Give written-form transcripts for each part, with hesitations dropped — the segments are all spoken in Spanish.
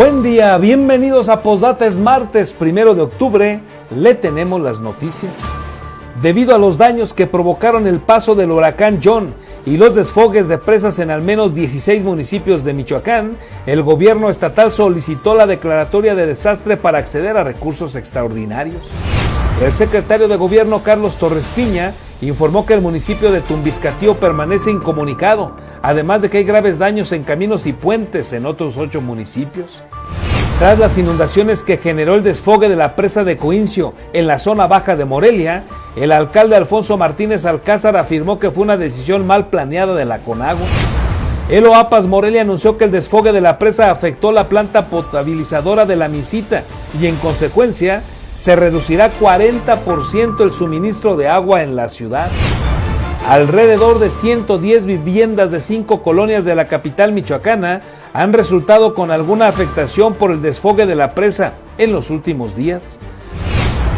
Buen día, bienvenidos a Postdata. Es martes 1 de octubre, le tenemos las noticias. Debido a los daños que provocaron el paso del huracán John y los desfogues de presas en al menos 16 municipios de Michoacán, el gobierno estatal solicitó la declaratoria de desastre para acceder a recursos extraordinarios. El secretario de Gobierno, Carlos Torres Piña, informó que el municipio de Tumbiscatío permanece incomunicado, además de que hay graves daños en caminos y puentes en otros 8 municipios. Tras las inundaciones que generó el desfogue de la presa de Coincio en la zona baja de Morelia, el alcalde Alfonso Martínez Alcázar afirmó que fue una decisión mal planeada de la CONAGUA. El OAPAS Morelia anunció que el desfogue de la presa afectó la planta potabilizadora de la Misita y en consecuencia se reducirá 40% el suministro de agua en la ciudad. Alrededor de 110 viviendas de 5 colonias de la capital michoacana han resultado con alguna afectación por el desfogue de la presa en los últimos días.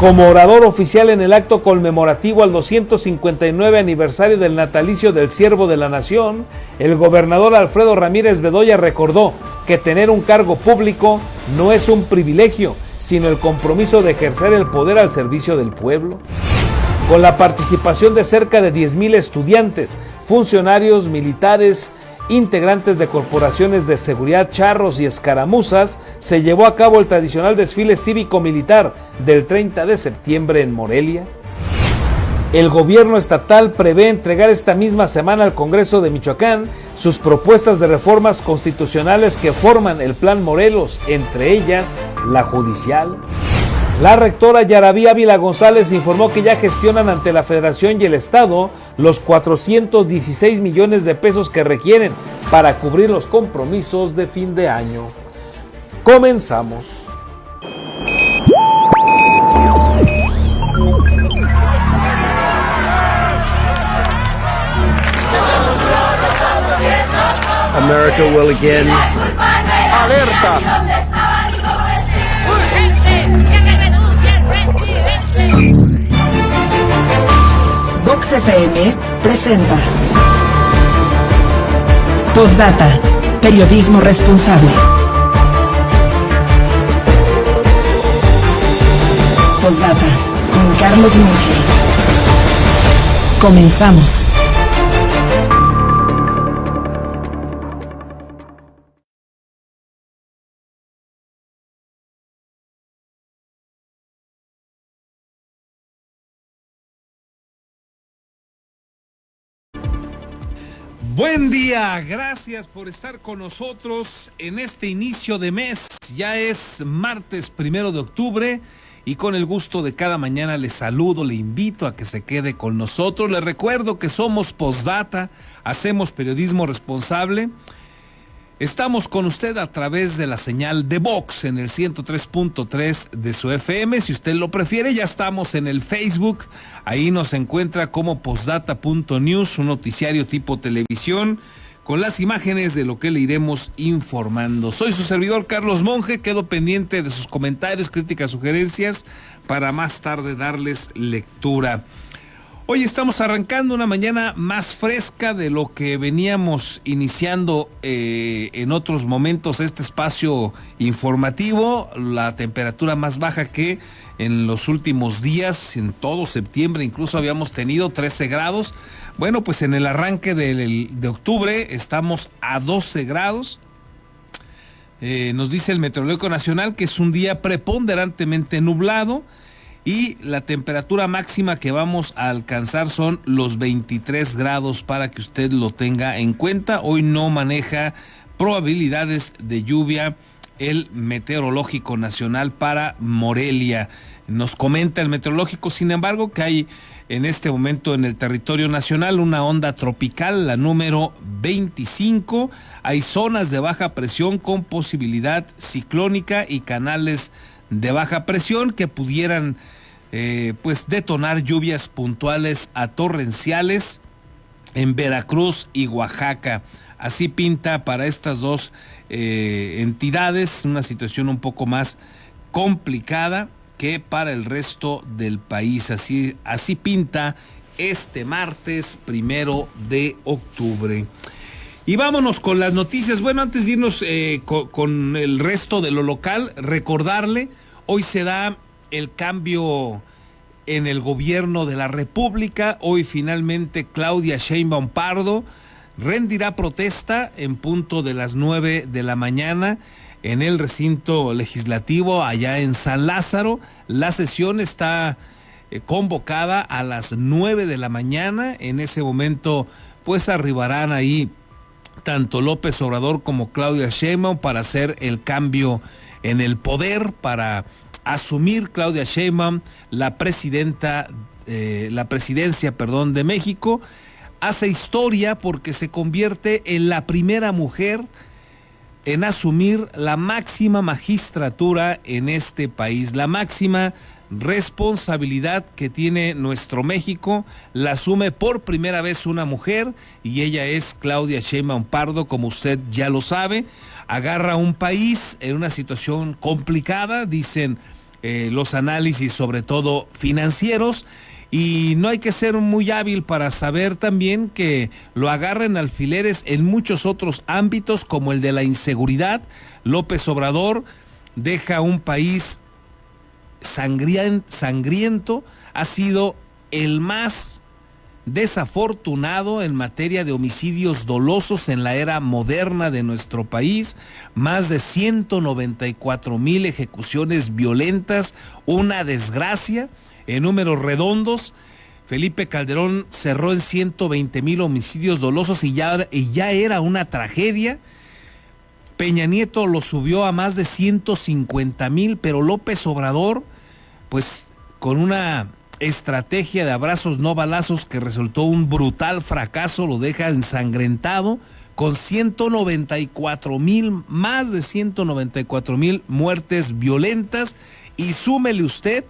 Como orador oficial en el acto conmemorativo al 259 aniversario del natalicio del Siervo de la Nación, el gobernador Alfredo Ramírez Bedoya recordó que tener un cargo público no es un privilegio, sino el compromiso de ejercer el poder al servicio del pueblo. Con la participación de cerca de 10,000 estudiantes, funcionarios, militares, integrantes de corporaciones de seguridad, charros y escaramuzas, se llevó a cabo el tradicional desfile cívico-militar del 30 de septiembre en Morelia. El gobierno estatal prevé entregar esta misma semana al Congreso de Michoacán sus propuestas de reformas constitucionales que forman el Plan Morelos, entre ellas la judicial. La rectora Yarabí Ávila González informó que ya gestionan ante la Federación y el Estado los 416 millones de pesos que requieren para cubrir los compromisos de fin de año. Comenzamos. America will again. Alerta. Vox FM presenta Postdata, periodismo responsable. Postdata con Carlos Monge. Comenzamos. Buen día, gracias por estar con nosotros en este inicio de mes. Ya es martes 1 de octubre y con el gusto de cada mañana le saludo, le invito a que se quede con nosotros. Le recuerdo que somos Postdata, hacemos periodismo responsable. Estamos con usted a través de la señal de Vox en el 103.3 de su FM. Si usted lo prefiere, ya estamos en el Facebook. Ahí nos encuentra como postdata.news, un noticiario tipo televisión, con las imágenes de lo que le iremos informando. Soy su servidor Carlos Monge, quedo pendiente de sus comentarios, críticas, sugerencias, para más tarde darles lectura. Hoy estamos arrancando una mañana más fresca de lo que veníamos iniciando en otros momentos este espacio informativo. La temperatura más baja que en los últimos días, en todo septiembre incluso habíamos tenido 13 grados. Bueno, pues en el arranque de octubre estamos a 12 grados. Nos dice el Meteorológico Nacional que es un día preponderantemente nublado. Y la temperatura máxima que vamos a alcanzar son los 23 grados para que usted lo tenga en cuenta. Hoy no maneja probabilidades de lluvia el Meteorológico Nacional para Morelia. Nos comenta el meteorológico, sin embargo, que hay en este momento en el territorio nacional una onda tropical, la número 25. Hay zonas de baja presión con posibilidad ciclónica y canales de baja presión que pudieran pues detonar lluvias puntuales a torrenciales en Veracruz y Oaxaca. Así pinta para estas dos entidades una situación un poco más complicada que para el resto del país. Así pinta este martes 1 de octubre. Y vámonos con las noticias. Bueno, antes de irnos con el resto de lo local, recordarle, hoy se da el cambio en el gobierno de la República. Hoy finalmente Claudia Sheinbaum Pardo rendirá protesta en punto de las 9 de la mañana en el recinto legislativo allá en San Lázaro. La sesión está convocada a las 9 de la mañana. En ese momento pues arribarán ahí tanto López Obrador como Claudia Sheinbaum para hacer el cambio en el poder, para asumir Claudia Sheinbaum la presidencia, de México. Hace historia porque se convierte en la primera mujer en asumir la máxima magistratura en este país, la máxima responsabilidad que tiene nuestro México. La asume por primera vez una mujer y ella es Claudia Sheinbaum Pardo, como usted ya lo sabe. Agarra un país en una situación complicada, dicen los análisis, sobre todo financieros, y no hay que ser muy hábil para saber también que lo agarra en alfileres en muchos otros ámbitos, como el de la inseguridad. López Obrador deja un país sangriento, ha sido el más desafortunado en materia de homicidios dolosos en la era moderna de nuestro país. Más de 194,000 ejecuciones violentas, una desgracia. En números redondos, Felipe Calderón cerró en 120,000 homicidios dolosos y ya era una tragedia. Peña Nieto lo subió a más de 150,000, pero López Obrador, pues con una estrategia de abrazos no balazos que resultó un brutal fracaso, lo deja ensangrentado con 194,000, más de 194,000 muertes violentas. Y súmele usted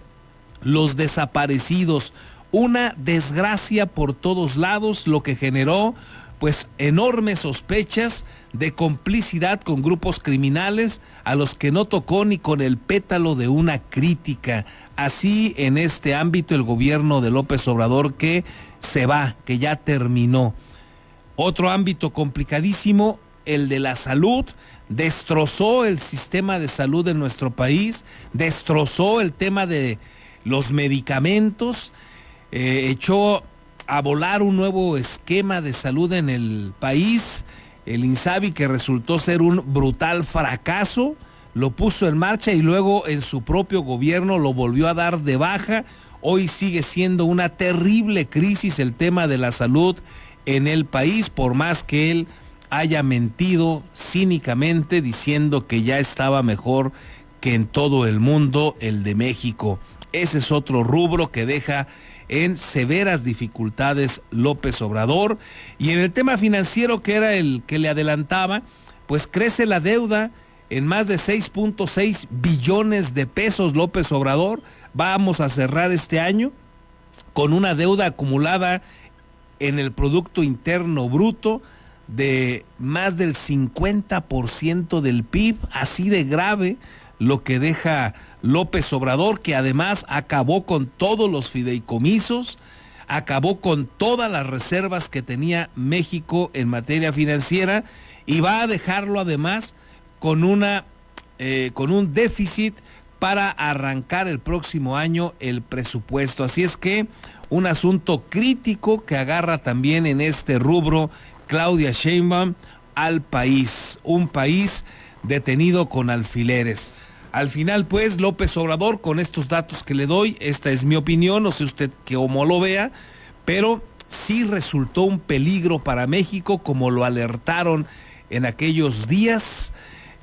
los desaparecidos, una desgracia por todos lados, lo que generó pues enormes sospechas de complicidad con grupos criminales a los que no tocó ni con el pétalo de una crítica. Así en este ámbito el gobierno de López Obrador, que se va, que ya terminó. Otro ámbito complicadísimo, el de la salud. Destrozó el sistema de salud en nuestro país, destrozó el tema de los medicamentos, echó a volar un nuevo esquema de salud en el país, el INSABI, que resultó ser un brutal fracaso. Lo puso en marcha y luego en su propio gobierno lo volvió a dar de baja. Hoy sigue siendo una terrible crisis el tema de la salud en el país, por más que él haya mentido cínicamente diciendo que ya estaba mejor que en todo el mundo el de México. Ese es otro rubro que deja en severas dificultades López Obrador. Y en el tema financiero, que era el que le adelantaba, pues crece la deuda en más de 6.6 billones de pesos. López Obrador, vamos a cerrar este año con una deuda acumulada en el Producto Interno Bruto de más del 50% del PIB, así de grave lo que deja López Obrador, que además acabó con todos los fideicomisos, acabó con todas las reservas que tenía México en materia financiera, y va a dejarlo además con un déficit para arrancar el próximo año el presupuesto. Así es que un asunto crítico que agarra también en este rubro Claudia Sheinbaum al país, un país detenido con alfileres. Al final, pues, López Obrador, con estos datos que le doy, esta es mi opinión, no sé usted cómo lo vea, pero sí resultó un peligro para México, como lo alertaron en aquellos días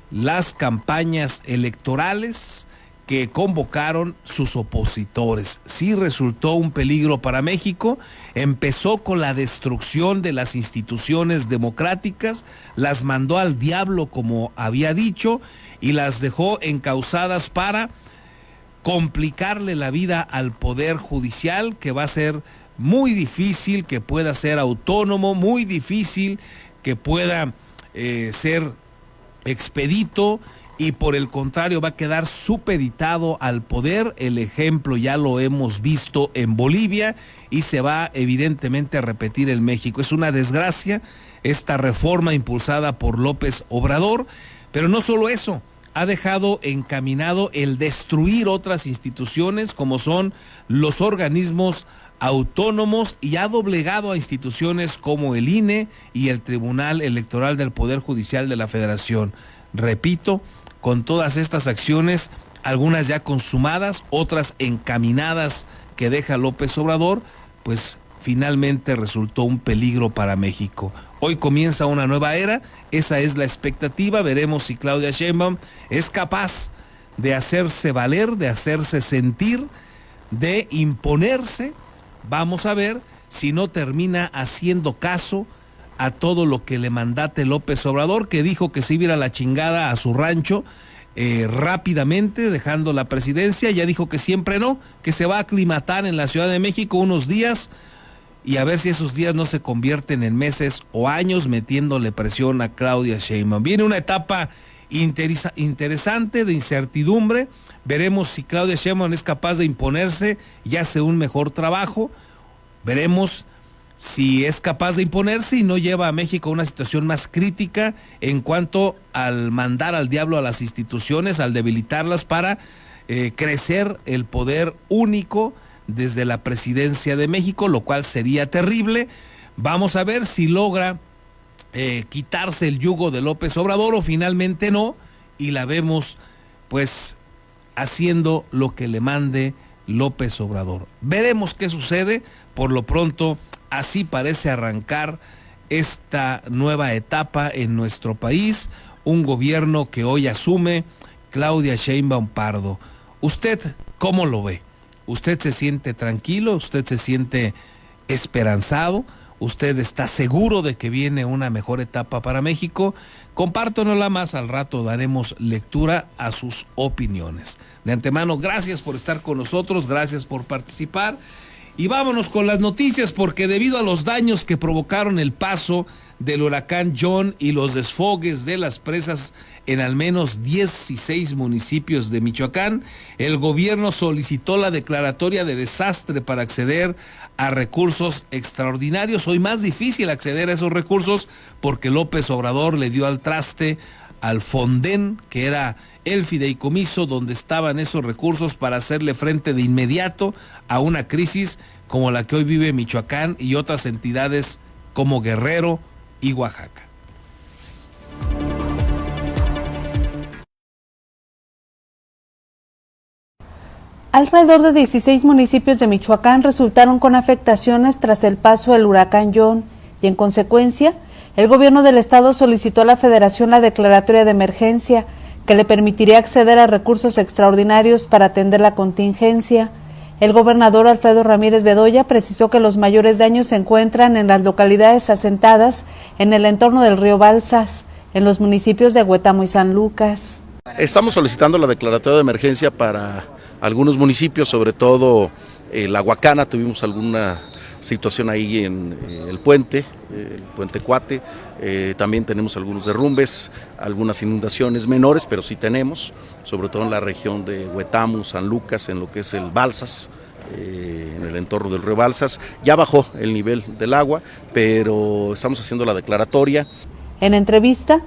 las campañas electorales que convocaron sus opositores. Sí resultó un peligro para México. Empezó con la destrucción de las instituciones democráticas, las mandó al diablo, como había dicho, y las dejó encausadas para complicarle la vida al Poder Judicial, que va a ser muy difícil que pueda ser autónomo, muy difícil que pueda ser expedito, y por el contrario va a quedar supeditado al poder. El ejemplo ya lo hemos visto en Bolivia y se va evidentemente a repetir en México. Es una desgracia esta reforma impulsada por López Obrador, pero no solo eso, ha dejado encaminado el destruir otras instituciones como son los organismos autónomos y ha doblegado a instituciones como el INE y el Tribunal Electoral del Poder Judicial de la Federación. Repito, con todas estas acciones, algunas ya consumadas, otras encaminadas que deja López Obrador, pues finalmente resultó un peligro para México. Hoy comienza una nueva era, esa es la expectativa, veremos si Claudia Sheinbaum es capaz de hacerse valer, de hacerse sentir, de imponerse. Vamos a ver si no termina haciendo caso a todo lo que le mandate López Obrador, que dijo que se iba a ir a la chingada a su rancho rápidamente, dejando la presidencia. Ya dijo que siempre no, que se va a aclimatar en la Ciudad de México unos días y a ver si esos días no se convierten en meses o años, metiéndole presión a Claudia Sheinbaum. Viene una etapa interesante de incertidumbre. Veremos si Claudia Sheinbaum es capaz de imponerse y hace un mejor trabajo. Veremos si es capaz de imponerse y no lleva a México a una situación más crítica en cuanto al mandar al diablo a las instituciones, al debilitarlas para crecer el poder único desde la presidencia de México, lo cual sería terrible. Vamos a ver si logra quitarse el yugo de López Obrador o finalmente no, y la vemos pues haciendo lo que le mande López Obrador. Veremos qué sucede. Por lo pronto, así parece arrancar esta nueva etapa en nuestro país, un gobierno que hoy asume Claudia Sheinbaum Pardo. ¿Usted cómo lo ve? ¿Usted se siente tranquilo? ¿Usted se siente esperanzado? ¿Usted está seguro de que viene una mejor etapa para México? Compártanosla más, al rato daremos lectura a sus opiniones. De antemano, gracias por estar con nosotros, gracias por participar. Y vámonos con las noticias, porque debido a los daños que provocaron el paso del huracán John y los desfogues de las presas en al menos 16 municipios de Michoacán, el gobierno solicitó la declaratoria de desastre para acceder a recursos extraordinarios. Hoy más difícil acceder a esos recursos porque López Obrador le dio al traste al Fonden, que era el fideicomiso donde estaban esos recursos para hacerle frente de inmediato a una crisis como la que hoy vive Michoacán y otras entidades como Guerrero y Oaxaca. Alrededor de 16 municipios de Michoacán resultaron con afectaciones tras el paso del huracán John y en consecuencia, el gobierno del estado solicitó a la Federación la declaratoria de emergencia que le permitiría acceder a recursos extraordinarios para atender la contingencia. El gobernador Alfredo Ramírez Bedoya precisó que los mayores daños se encuentran en las localidades asentadas en el entorno del río Balsas, en los municipios de Huetamo y San Lucas. Estamos solicitando la declaratoria de emergencia para algunos municipios, sobre todo La Huacana. Tuvimos alguna situación ahí en el puente Cuate, también tenemos algunos derrumbes, algunas inundaciones menores, pero sí tenemos, sobre todo en la región de Huetamo, San Lucas, en lo que es el Balsas, en el entorno del río Balsas. Ya bajó el nivel del agua, pero estamos haciendo la declaratoria. En entrevista,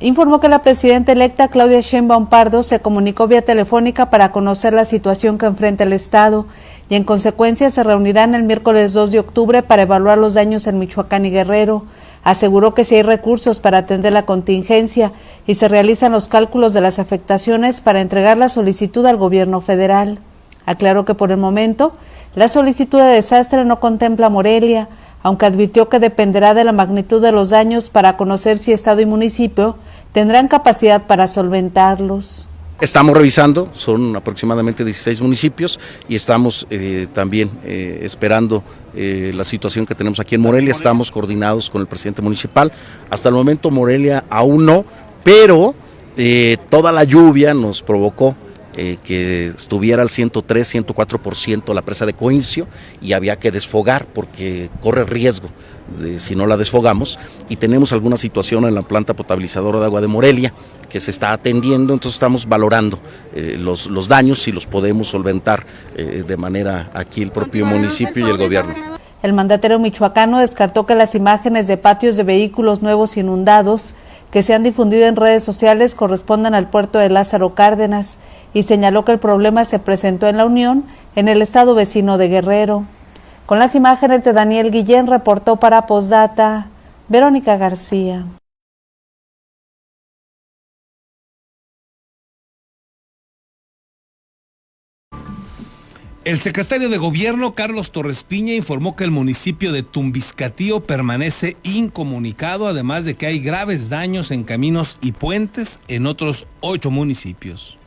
informó que la presidenta electa Claudia Sheinbaum Pardo se comunicó vía telefónica para conocer la situación que enfrenta el estado y en consecuencia se reunirán el miércoles 2 de octubre para evaluar los daños en Michoacán y Guerrero. Aseguró que sí hay recursos para atender la contingencia y se realizan los cálculos de las afectaciones para entregar la solicitud al gobierno federal. Aclaró que por el momento la solicitud de desastre no contempla Morelia, aunque advirtió que dependerá de la magnitud de los daños para conocer si estado y municipio tendrán capacidad para solventarlos. Estamos revisando, son aproximadamente 16 municipios y estamos también esperando la situación que tenemos aquí en Morelia. Estamos coordinados con el presidente municipal. Hasta el momento Morelia aún no, pero toda la lluvia nos provocó que estuviera al 103, 104% la presa de Coincio y había que desfogar porque corre riesgo si no la desfogamos, y tenemos alguna situación en la planta potabilizadora de agua de Morelia que se está atendiendo, entonces estamos valorando los daños, si los podemos solventar de manera aquí el propio municipio y el gobierno. El mandatario michoacano descartó que las imágenes de patios de vehículos nuevos inundados que se han difundido en redes sociales correspondan al puerto de Lázaro Cárdenas y señaló que el problema se presentó en La Unión, en el estado vecino de Guerrero. Con las imágenes de Daniel Guillén, reportó para Postdata Verónica García. El secretario de Gobierno, Carlos Torres Piña, informó que el municipio de Tumbiscatío permanece incomunicado, además de que hay graves daños en caminos y puentes en otros 8 municipios.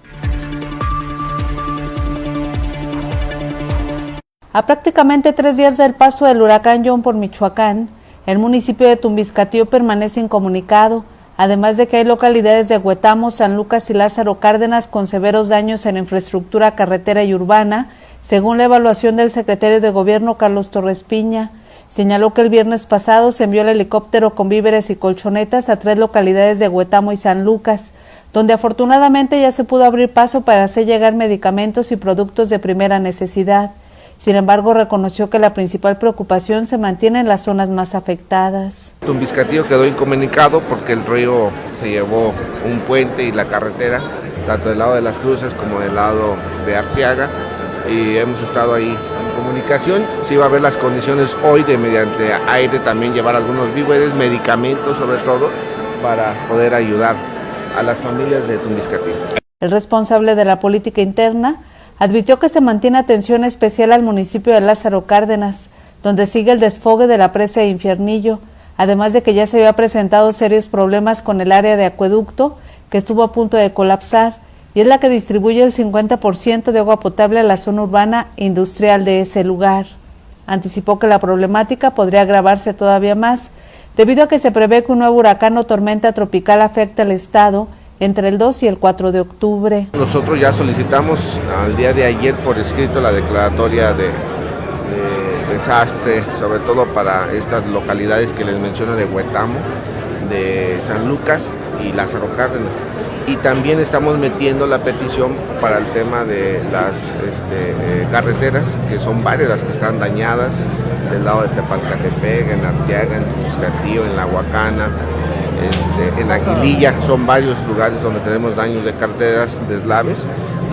A prácticamente 3 días del paso del huracán John por Michoacán, el municipio de Tumbiscatío permanece incomunicado, además de que hay localidades de Huetamo, San Lucas y Lázaro Cárdenas con severos daños en infraestructura carretera y urbana, según la evaluación del secretario de Gobierno, Carlos Torres Piña. Señaló que el viernes pasado se envió el helicóptero con víveres y colchonetas a 3 localidades de Huetamo y San Lucas, donde afortunadamente ya se pudo abrir paso para hacer llegar medicamentos y productos de primera necesidad. Sin embargo, reconoció que la principal preocupación se mantiene en las zonas más afectadas. Tumbiscatío quedó incomunicado porque el río se llevó un puente y la carretera, tanto del lado de Las Cruces como del lado de Arteaga, y hemos estado ahí en comunicación. Sí va a haber las condiciones hoy de mediante aire también llevar algunos víveres, medicamentos sobre todo, para poder ayudar a las familias de Tumbiscatío. El responsable de la política interna advirtió que se mantiene atención especial al municipio de Lázaro Cárdenas, donde sigue el desfogue de la presa de Infiernillo, además de que ya se había presentado serios problemas con el área de acueducto, que estuvo a punto de colapsar, y es la que distribuye el 50% de agua potable a la zona urbana e industrial de ese lugar. Anticipó que la problemática podría agravarse todavía más, debido a que se prevé que un nuevo huracán o tormenta tropical afecte al estado entre el 2 y el 4 de octubre. Nosotros ya solicitamos al día de ayer por escrito la declaratoria de desastre, sobre todo para estas localidades que les menciono de Huetamo, de San Lucas y Lázaro Cárdenas. Y también estamos metiendo la petición para el tema de las carreteras, que son varias las que están dañadas, del lado de Tepalcatepec, en Arteaga, en Tumbiscatío, en La Huacana, en Aguililla. Son varios lugares donde tenemos daños de carreteras, deslaves.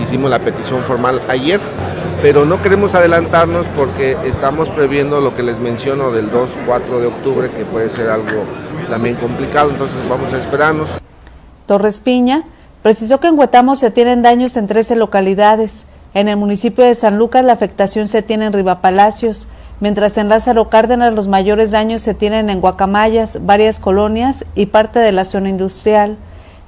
Hicimos la petición formal ayer, pero no queremos adelantarnos porque estamos previendo lo que les menciono del 2-4 de octubre, que puede ser algo también complicado, entonces vamos a esperarnos. Torres Piña precisó que en Huetamo se tienen daños en 13 localidades. En el municipio de San Lucas la afectación se tiene en Rivapalacios, mientras en Lázaro Cárdenas los mayores daños se tienen en Guacamayas, varias colonias y parte de la zona industrial.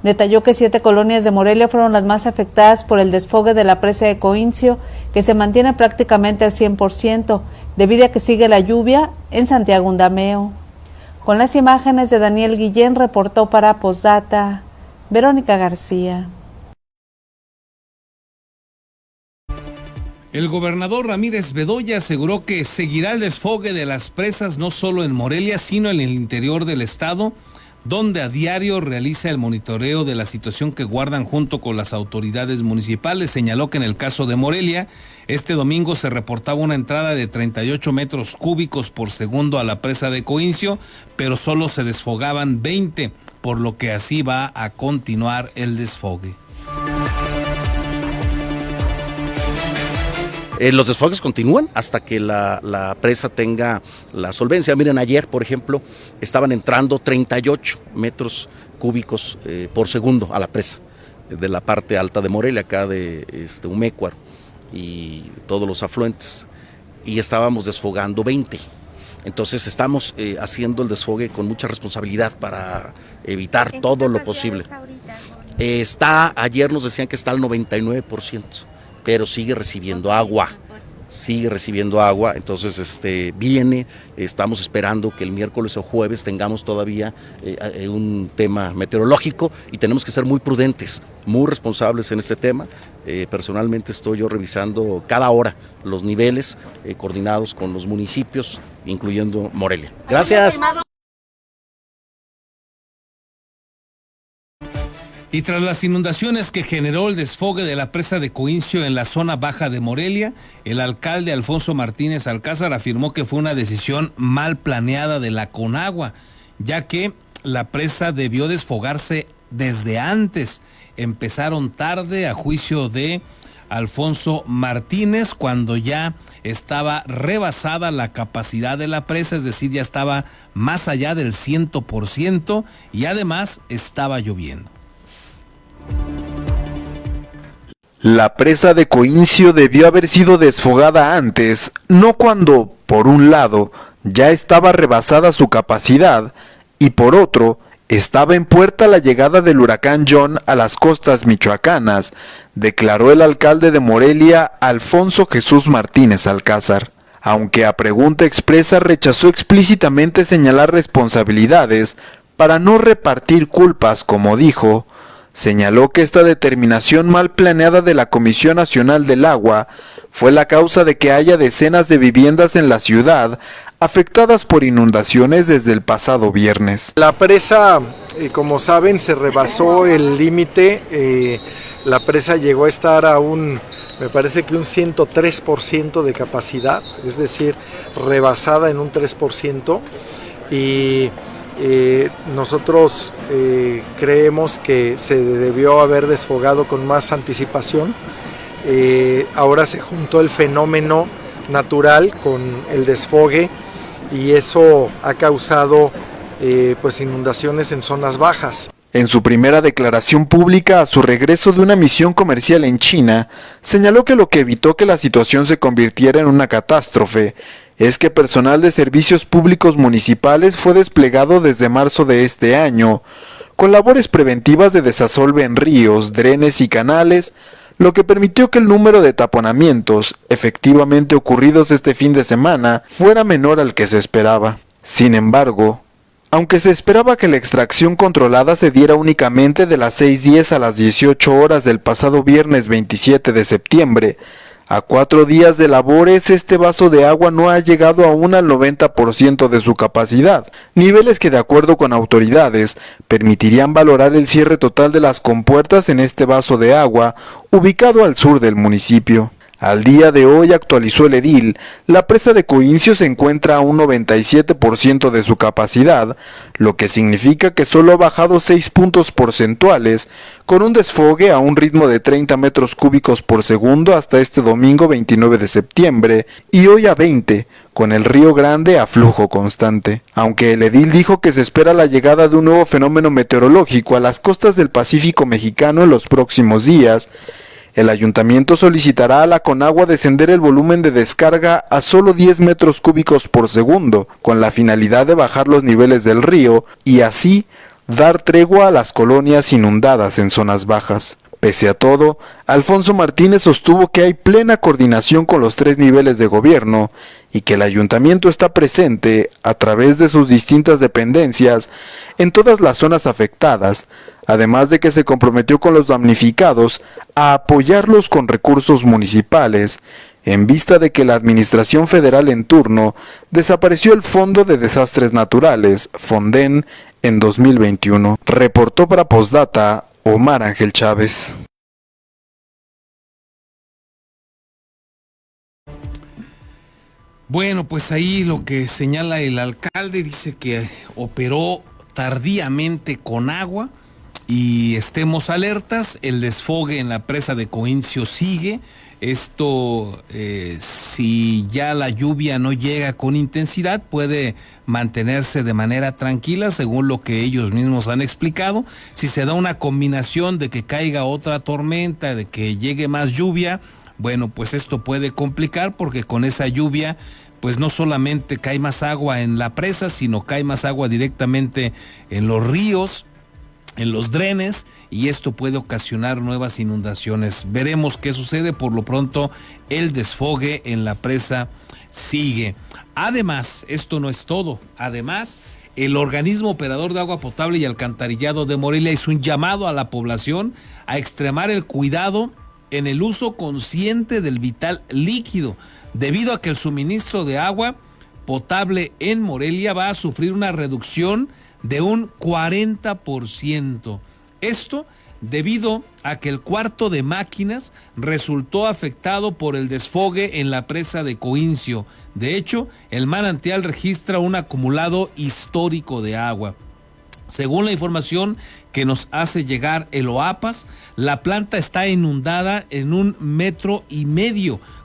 Detalló que 7 colonias de Morelia fueron las más afectadas por el desfogue de la presa de Coincio, que se mantiene prácticamente al 100%, debido a que sigue la lluvia en Santiago Undameo. Con las imágenes de Daniel Guillén, reportó para Postdata Verónica García. El gobernador Ramírez Bedoya aseguró que seguirá el desfogue de las presas no solo en Morelia, sino en el interior del estado, donde a diario realiza el monitoreo de la situación que guardan junto con las autoridades municipales. Señaló que en el caso de Morelia, este domingo se reportaba una entrada de 38 metros cúbicos por segundo a la presa de Coincio, pero solo se desfogaban 20, por lo que así va a continuar el desfogue. Los desfogues continúan hasta que la presa tenga la solvencia. Miren, ayer, por ejemplo, estaban entrando 38 metros cúbicos por segundo a la presa de la parte alta de Morelia, acá de Umécuaro y todos los afluentes, y estábamos desfogando 20. Entonces estamos haciendo el desfogue con mucha responsabilidad para evitar todo lo posible. Ayer nos decían que está al 99%. Pero sigue recibiendo agua, entonces estamos esperando que el miércoles o jueves tengamos todavía un tema meteorológico y tenemos que ser muy prudentes, muy responsables en este tema. Personalmente estoy yo revisando cada hora los niveles coordinados con los municipios, incluyendo Morelia. Gracias. Y tras las inundaciones que generó el desfogue de la presa de Coincio en la zona baja de Morelia, el alcalde Alfonso Martínez Alcázar afirmó que fue una decisión mal planeada de la Conagua, ya que la presa debió desfogarse desde antes. Empezaron tarde, a juicio de Alfonso Martínez, cuando ya estaba rebasada la capacidad de la presa, es decir, ya estaba más allá del 100% y además estaba lloviendo. La presa de Coincio debió haber sido desfogada antes, no cuando, por un lado, ya estaba rebasada su capacidad y por otro, estaba en puerta la llegada del huracán John a las costas michoacanas, declaró el alcalde de Morelia, Alfonso Jesús Martínez Alcázar. Aunque a pregunta expresa rechazó explícitamente señalar responsabilidades para no repartir culpas, como dijo, señaló que esta determinación mal planeada de la Comisión Nacional del Agua fue la causa de que haya decenas de viviendas en la ciudad afectadas por inundaciones desde el pasado viernes. La presa, como saben, se rebasó el límite, la presa llegó a estar a me parece que un 103% de capacidad, es decir, rebasada en un 3%, y nosotros creemos que se debió haber desfogado con más anticipación. Ahora se juntó el fenómeno natural con el desfogue y eso ha causado pues inundaciones en zonas bajas. En su primera declaración pública a su regreso de una misión comercial en China, señaló que lo que evitó que la situación se convirtiera en una catástrofe es que personal de servicios públicos municipales fue desplegado desde marzo de este año, con labores preventivas de desasolve en ríos, drenes y canales, lo que permitió que el número de taponamientos efectivamente ocurridos este fin de semana fuera menor al que se esperaba. Sin embargo, aunque se esperaba que la extracción controlada se diera únicamente de las 6:10 a las 18 horas del pasado viernes 27 de septiembre, a 4 días de labores este vaso de agua no ha llegado aún al 90% de su capacidad, niveles que de acuerdo con autoridades permitirían valorar el cierre total de las compuertas en este vaso de agua ubicado al sur del municipio. Al día de hoy, actualizó el edil, la presa de Coincio se encuentra a un 97% de su capacidad, lo que significa que solo ha bajado 6 puntos porcentuales, con un desfogue a un ritmo de 30 metros cúbicos por segundo hasta este domingo 29 de septiembre, y hoy a 20, con el Río Grande a flujo constante. Aunque el edil dijo que se espera la llegada de un nuevo fenómeno meteorológico a las costas del Pacífico mexicano en los próximos días, el ayuntamiento solicitará a la Conagua descender el volumen de descarga a solo 10 metros cúbicos por segundo, con la finalidad de bajar los niveles del río y así dar tregua a las colonias inundadas en zonas bajas. Pese a todo, Alfonso Martínez sostuvo que hay plena coordinación con los 3 niveles de gobierno y que el ayuntamiento está presente a través de sus distintas dependencias en todas las zonas afectadas, además de que se comprometió con los damnificados a apoyarlos con recursos municipales, en vista de que la administración federal en turno desapareció el Fondo de Desastres Naturales, FONDEN, en 2021. Reportó para Postdata Omar Ángel Chávez. Bueno, pues ahí lo que señala el alcalde, dice que operó tardíamente con agua y estemos alertas, el desfogue en la presa de Coincio sigue. Esto, si ya la lluvia no llega con intensidad, puede mantenerse de manera tranquila, según lo que ellos mismos han explicado. Si se da una combinación de que caiga otra tormenta, de que llegue más lluvia, bueno, pues esto puede complicar, porque con esa lluvia, pues no solamente cae más agua en la presa, sino cae más agua directamente en los ríos, en los drenes, y esto puede ocasionar nuevas inundaciones. Veremos qué sucede. Por lo pronto, el desfogue en la presa sigue. Además, esto no es todo. Además, el organismo operador de agua potable y alcantarillado de Morelia hizo un llamado a la población a extremar el cuidado en el uso consciente del vital líquido, debido a que el suministro de agua potable en Morelia va a sufrir una reducción de un 40%. Esto debido a que el cuarto de máquinas resultó afectado por el desfogue en la presa de Coincio. De hecho, el manantial registra un acumulado histórico de agua. Según la información que nos hace llegar el OAPAS, la planta está inundada en 1,5 metros,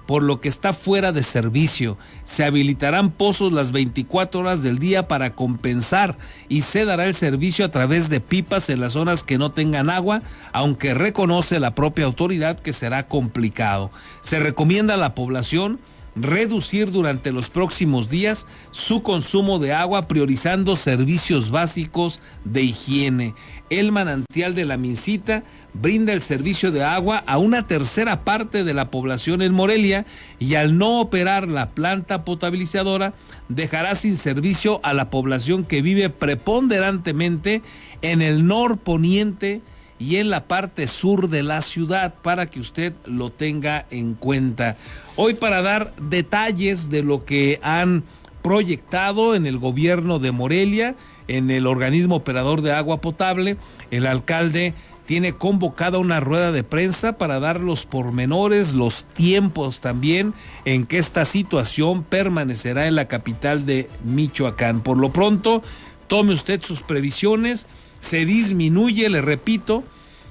por lo que está fuera de servicio. Se habilitarán pozos las 24 horas del día para compensar y se dará el servicio a través de pipas en las zonas que no tengan agua, aunque reconoce la propia autoridad que será complicado. Se recomienda a la población reducir durante los próximos días su consumo de agua, priorizando servicios básicos de higiene. El manantial de la Mincita brinda el servicio de agua a una tercera parte de la población en Morelia, y al no operar la planta potabilizadora dejará sin servicio a la población que vive preponderantemente en el norponiente y en la parte sur de la ciudad, para que usted lo tenga en cuenta. Hoy, para dar detalles de lo que han proyectado en el gobierno de Morelia, en el organismo operador de agua potable, el alcalde tiene convocada una rueda de prensa para dar los pormenores, los tiempos también en que esta situación permanecerá en la capital de Michoacán. Por lo pronto, tome usted sus previsiones. Se disminuye, le repito,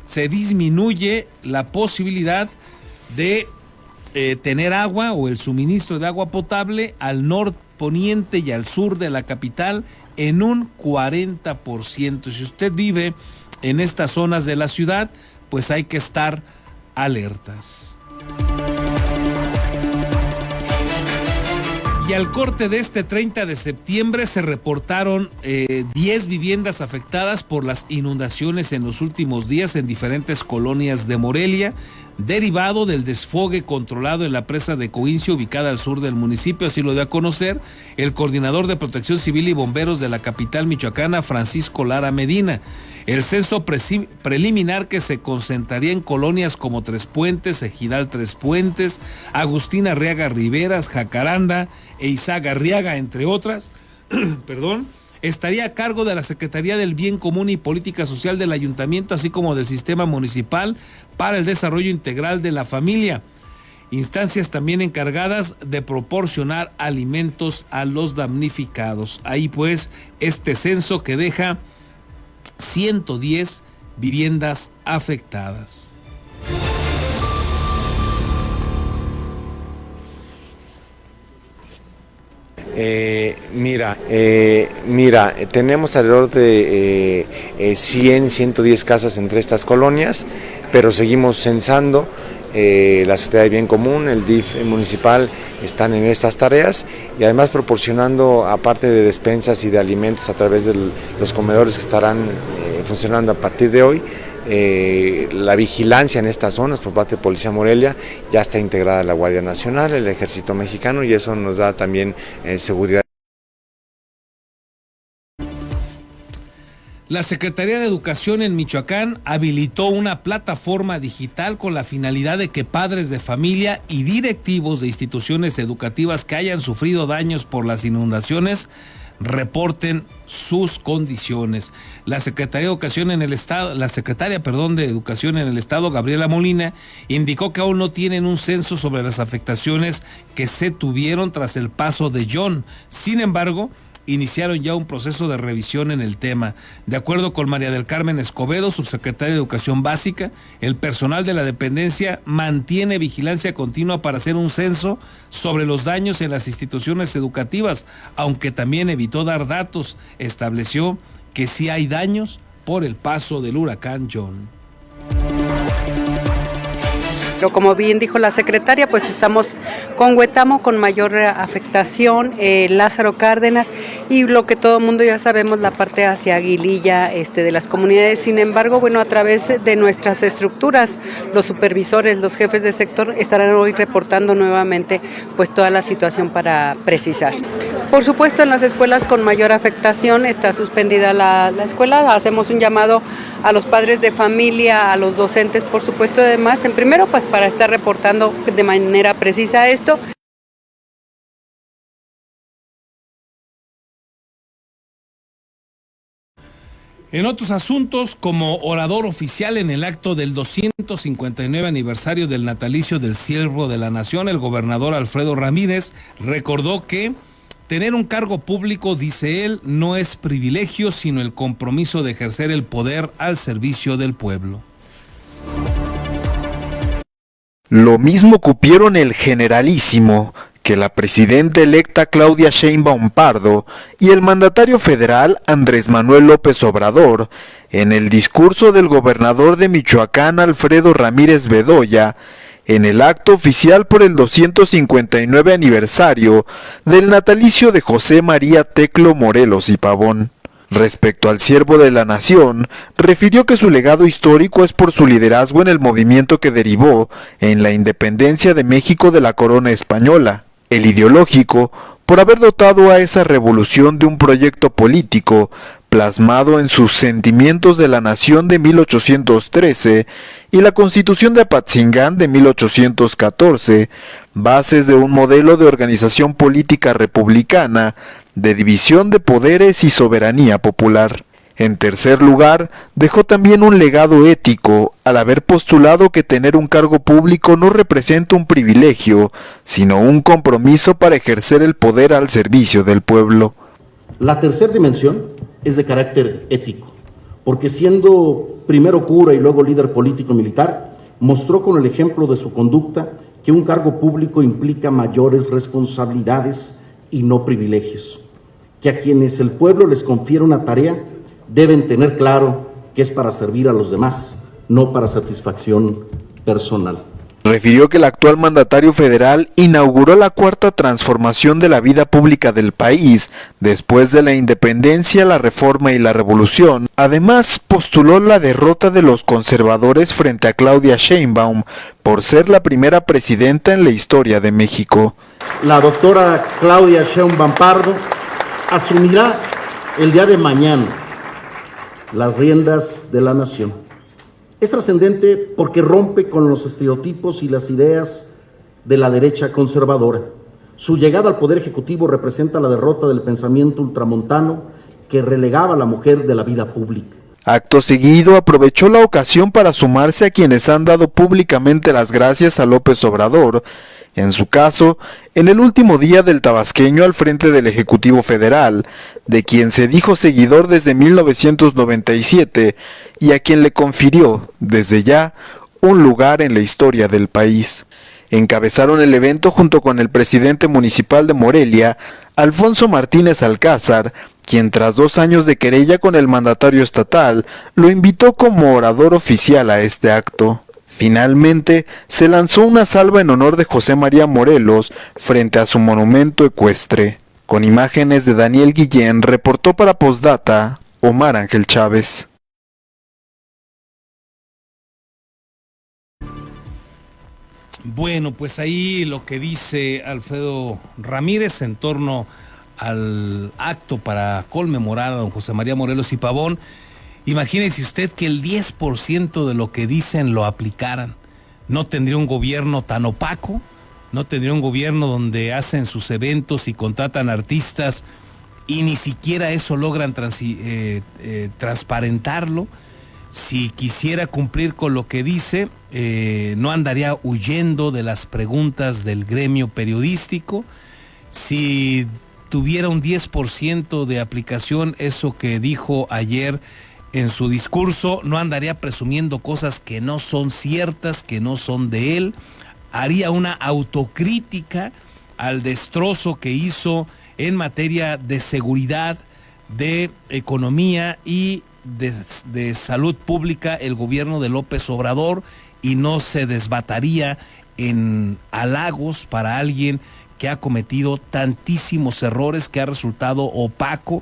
se disminuye la posibilidad de tener agua o el suministro de agua potable al norponiente y al sur de la capital en un 40%. Si usted vive en estas zonas de la ciudad, pues hay que estar alertas. Y al corte de este 30 de septiembre se reportaron 10 viviendas afectadas por las inundaciones en los últimos días en diferentes colonias de Morelia, derivado del desfogue controlado en la presa de Coincio, ubicada al sur del municipio. Así lo dio a conocer el coordinador de Protección Civil y Bomberos de la capital michoacana, Francisco Lara Medina. El censo preliminar, que se concentraría en colonias como Tres Puentes, Ejidal Tres Puentes, Agustín Arriaga Riveras, Jacaranda e Isaac Arriaga, entre otras, estaría a cargo de la Secretaría del Bien Común y Política Social del Ayuntamiento, así como del Sistema Municipal para el Desarrollo Integral de la Familia. Instancias también encargadas de proporcionar alimentos a los damnificados. Ahí pues este censo que deja 110 viviendas afectadas. Tenemos alrededor de 110 casas entre estas colonias, pero seguimos censando. La Secretaría de Bien Común, el DIF municipal están en estas tareas, y además proporcionando, aparte de despensas y de alimentos a través de los comedores que estarán funcionando a partir de hoy, la vigilancia en estas zonas por parte de Policía Morelia. Ya está integrada la Guardia Nacional, el Ejército Mexicano, y eso nos da también seguridad. La Secretaría de Educación en Michoacán habilitó una plataforma digital con la finalidad de que padres de familia y directivos de instituciones educativas que hayan sufrido daños por las inundaciones reporten sus condiciones. La Secretaria de Educación en el Estado, de Educación en el Estado, Gabriela Molina, indicó que aún no tienen un censo sobre las afectaciones que se tuvieron tras el paso de John. Sin embargo, iniciaron ya un proceso de revisión en el tema. De acuerdo con María del Carmen Escobedo, subsecretaria de Educación Básica, el personal de la dependencia mantiene vigilancia continua para hacer un censo sobre los daños en las instituciones educativas, aunque también evitó dar datos. Estableció que sí hay daños por el paso del huracán John. Pero como bien dijo la secretaria, pues estamos con Huetamo con mayor afectación, Lázaro Cárdenas, y lo que todo el mundo ya sabemos, la parte hacia Aguililla de las comunidades. Sin embargo, bueno, a través de nuestras estructuras, los supervisores, los jefes de sector estarán hoy reportando nuevamente pues toda la situación para precisar. Por supuesto, en las escuelas con mayor afectación está suspendida la escuela. Hacemos un llamado a los padres de familia, a los docentes, por supuesto, además, en primero pues para estar reportando de manera precisa esto. En otros asuntos, como orador oficial en el acto del 259 aniversario del natalicio del Siervo de la Nación, el gobernador Alfredo Ramírez recordó que tener un cargo público, dice él, no es privilegio, sino el compromiso de ejercer el poder al servicio del pueblo. Lo mismo cupieron el generalísimo que la presidenta electa Claudia Sheinbaum Pardo y el mandatario federal Andrés Manuel López Obrador en el discurso del gobernador de Michoacán Alfredo Ramírez Bedoya en el acto oficial por el 259 aniversario del natalicio de José María Teclo Morelos y Pavón. Respecto al Siervo de la Nación, refirió que su legado histórico es por su liderazgo en el movimiento que derivó en la independencia de México de la corona española. El ideológico, por haber dotado a esa revolución de un proyecto político plasmado en sus Sentimientos de la Nación de 1813 y la Constitución de Apatzingán de 1814, bases de un modelo de organización política republicana, de división de poderes y soberanía popular. En tercer lugar, dejó también un legado ético al haber postulado que tener un cargo público no representa un privilegio, sino un compromiso para ejercer el poder al servicio del pueblo. La tercera dimensión es de carácter ético, porque siendo primero cura y luego líder político militar, mostró con el ejemplo de su conducta que un cargo público implica mayores responsabilidades y no privilegios, que a quienes el pueblo les confiere una tarea deben tener claro que es para servir a los demás, no para satisfacción personal. Refirió que el actual mandatario federal inauguró la cuarta transformación de la vida pública del país después de la independencia, la reforma y la revolución. Además, postuló la derrota de los conservadores frente a Claudia Sheinbaum por ser la primera presidenta en la historia de México. La doctora Claudia Sheinbaum Pardo asumirá el día de mañana las riendas de la nación. Es trascendente porque rompe con los estereotipos y las ideas de la derecha conservadora. Su llegada al Poder Ejecutivo representa la derrota del pensamiento ultramontano que relegaba a la mujer de la vida pública. Acto seguido, aprovechó la ocasión para sumarse a quienes han dado públicamente las gracias a López Obrador, en su caso, en el último día del tabasqueño al frente del Ejecutivo Federal, de quien se dijo seguidor desde 1997 y a quien le confirió, desde ya, un lugar en la historia del país. Encabezaron el evento junto con el presidente municipal de Morelia, Alfonso Martínez Alcázar, quien tras 2 años de querella con el mandatario estatal, lo invitó como orador oficial a este acto. Finalmente, se lanzó una salva en honor de José María Morelos frente a su monumento ecuestre. Con imágenes de Daniel Guillén, reportó para Postdata, Omar Ángel Chávez. Bueno, pues ahí lo que dice Alfredo Ramírez en torno al acto para conmemorar a don José María Morelos y Pavón. Imagínese usted que el 10% de lo que dicen lo aplicaran. No tendría un gobierno tan opaco, no tendría un gobierno donde hacen sus eventos y contratan artistas y ni siquiera eso logran transparentarlo. Si quisiera cumplir con lo que dice, no andaría huyendo de las preguntas del gremio periodístico. Si tuviera un 10% de aplicación, eso que dijo ayer en su discurso, no andaría presumiendo cosas que no son ciertas, que no son de él. Haría una autocrítica al destrozo que hizo en materia de seguridad, de economía y de salud pública el gobierno de López Obrador, y no se desbataría en halagos para alguien que ha cometido tantísimos errores, que ha resultado opaco,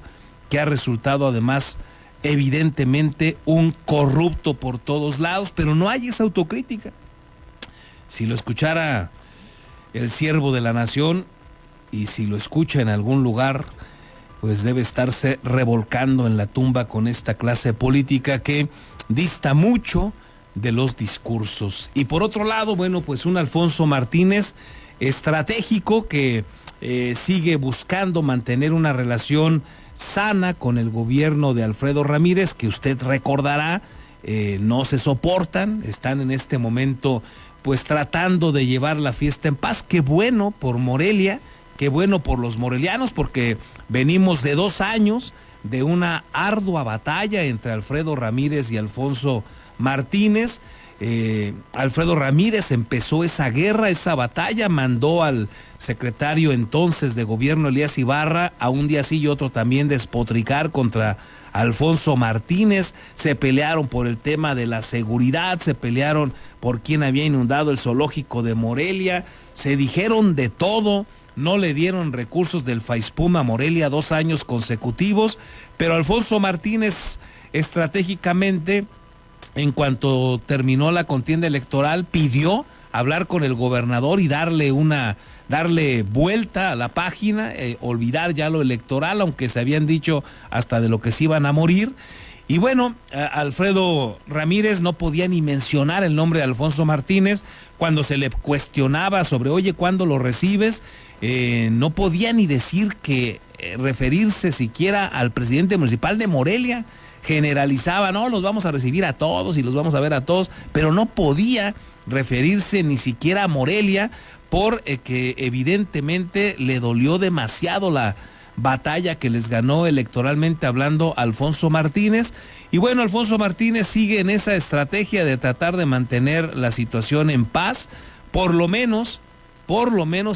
que ha resultado además evidentemente un corrupto por todos lados, pero no hay esa autocrítica. Si lo escuchara el Siervo de la Nación, y si lo escucha en algún lugar, pues debe estarse revolcando en la tumba con esta clase política que dista mucho de los discursos. Y por otro lado, bueno, pues un Alfonso Martínez estratégico que sigue buscando mantener una relación sana con el gobierno de Alfredo Ramírez, que usted recordará, no se soportan, están en este momento pues tratando de llevar la fiesta en paz. Qué bueno por Morelia, qué bueno por los morelianos, porque venimos de 2 años de una ardua batalla entre Alfredo Ramírez y Alfonso Martínez. Alfredo Ramírez empezó esa guerra, esa batalla, mandó al secretario entonces de gobierno Elías Ibarra a un día sí y otro también despotricar contra Alfonso Martínez. Se pelearon por el tema de la seguridad, se pelearon por quién había inundado el zoológico de Morelia, se dijeron de todo, no le dieron recursos del FAISPUM a Morelia 2 años consecutivos, pero Alfonso Martínez estratégicamente, en cuanto terminó la contienda electoral, pidió hablar con el gobernador y darle vuelta a la página, olvidar ya lo electoral, aunque se habían dicho hasta de lo que se iban a morir. Y bueno, Alfredo Ramírez no podía ni mencionar el nombre de Alfonso Martínez. Cuando se le cuestionaba sobre, oye, ¿cuándo lo recibes? No podía ni decir referirse siquiera al presidente municipal de Morelia. Generalizaba, no, los vamos a recibir a todos y los vamos a ver a todos, pero no podía referirse ni siquiera a Morelia porque evidentemente le dolió demasiado la batalla que les ganó electoralmente hablando Alfonso Martínez. Y bueno, Alfonso Martínez sigue en esa estrategia de tratar de mantener la situación en paz, por lo menos